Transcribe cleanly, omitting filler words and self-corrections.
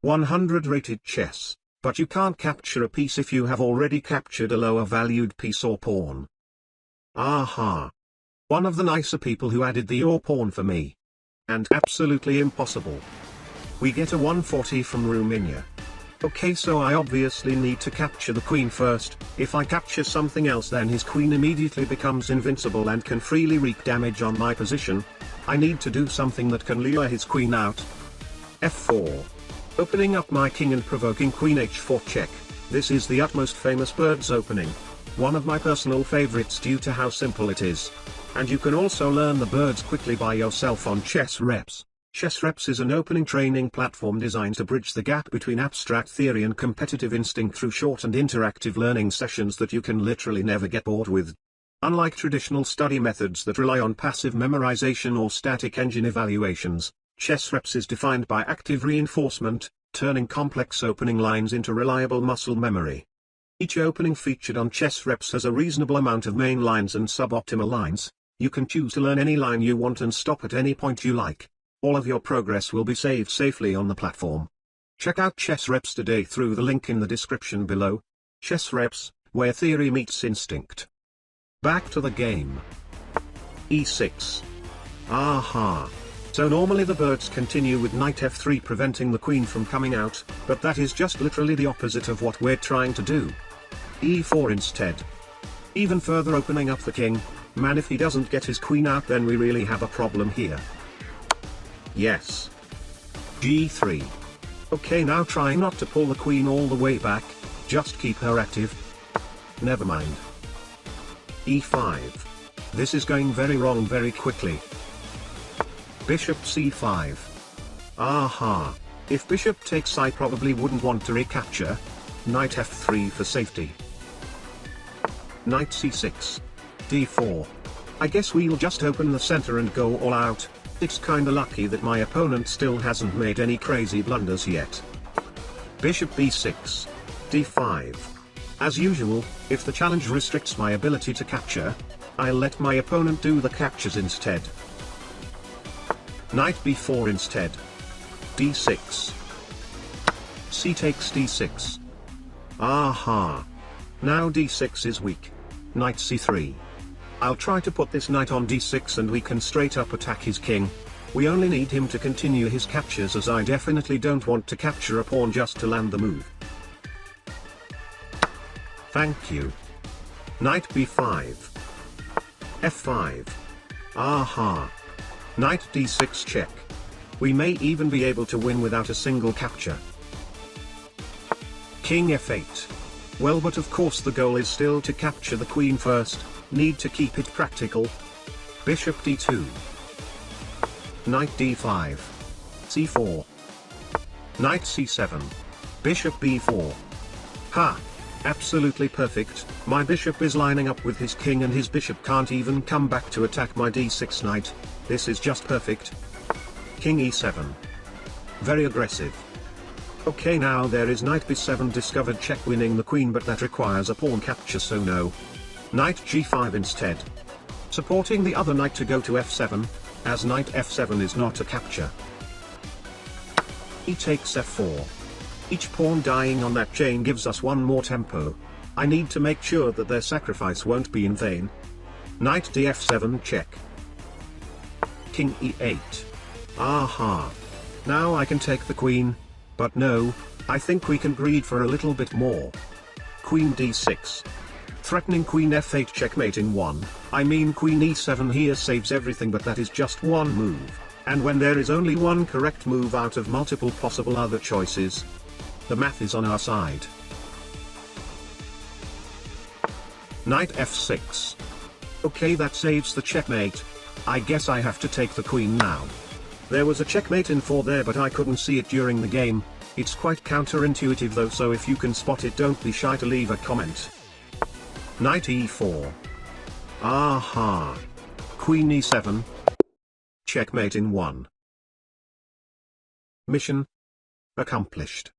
100 rated chess, but you can't capture a piece if you have already captured a lower valued piece or pawn. Aha! One of the nicer people who added the or pawn for me. And absolutely impossible. We get a 140 from Romania. Okay, so I obviously need to capture the queen first. If I capture something else, then his queen immediately becomes invincible and can freely wreak damage on my position. I need to do something that can lure his queen out. f4. Opening up my king and provoking queen h4 check. This is the utmost famous bird's opening. One of my personal favorites due to how simple it is. And you can also learn the birds quickly by yourself on Chessreps. Chessreps is an opening training platform designed to bridge the gap between abstract theory and competitive instinct through short and interactive learning sessions that you can literally never get bored with. Unlike traditional study methods that rely on passive memorization or static engine evaluations, Chessreps is defined by active reinforcement, turning complex opening lines into reliable muscle memory. Each opening featured on Chessreps has a reasonable amount of main lines and suboptimal lines. You can choose to learn any line you want and stop at any point you like. All of your progress will be saved safely on the platform. Check out Chessreps today through the link in the description below. Chessreps, where theory meets instinct. Back to the game. e6. Aha. So normally the birds continue with knight f3 preventing the queen from coming out, but that is just literally the opposite of what we're trying to do. e4 instead. Even further opening up the king. Man, if he doesn't get his queen out, then we really have a problem here. Yes. g3. Okay, now try not to pull the queen all the way back, just keep her active. Never mind. e5. This is going very wrong very quickly. Bishop c5. Aha. If bishop takes, I probably wouldn't want to recapture. Knight f3 for safety. Knight c6. d4. I guess we'll just open the center and go all out. It's kinda lucky that my opponent still hasn't made any crazy blunders yet. Bishop b6. d5. As usual, if the challenge restricts my ability to capture, I'll let my opponent do the captures instead. Knight b4 instead. d6. C takes d6. Aha. Now d6 is weak. Knight c3. I'll try to put this knight on d6 and we can straight up attack his king. We only need him to continue his captures, as I definitely don't want to capture a pawn just to land the move. Thank you. Knight b5. f5. Aha. Knight d6 check. We may even be able to win without a single capture. King f8. Well, but of course the goal is still to capture the queen first. Need to keep it practical. Bishop d2. Knight d5. c4. Knight c7. Bishop b4. Ha! Absolutely perfect. My bishop is lining up with his king and his bishop can't even come back to attack my d6 knight. This is just perfect. King e7. Very aggressive. Okay, now there is knight b7 discovered check, winning the queen, but that requires a pawn capture, so no. Knight g5 instead. Supporting the other knight to go to f7, as knight f7 is not a capture. E takes f4. Each pawn dying on that chain gives us one more tempo. I need to make sure that their sacrifice won't be in vain. Knight df7 check. King e8. Aha. Now I can take the queen, but no, I think we can greed for a little bit more. Queen d6. Threatening queen f8 checkmate in one. I mean, queen e7 here saves everything, but that is just one move. And when there is only one correct move out of multiple possible other choices, the math is on our side. Knight f6. Okay, that saves the checkmate. I guess I have to take the queen now. There was a checkmate in 4 there, but I couldn't see it during the game. It's quite counterintuitive though, so if you can spot it, don't be shy to leave a comment. Knight e4. Aha. Queen e7. Checkmate in 1. Mission accomplished.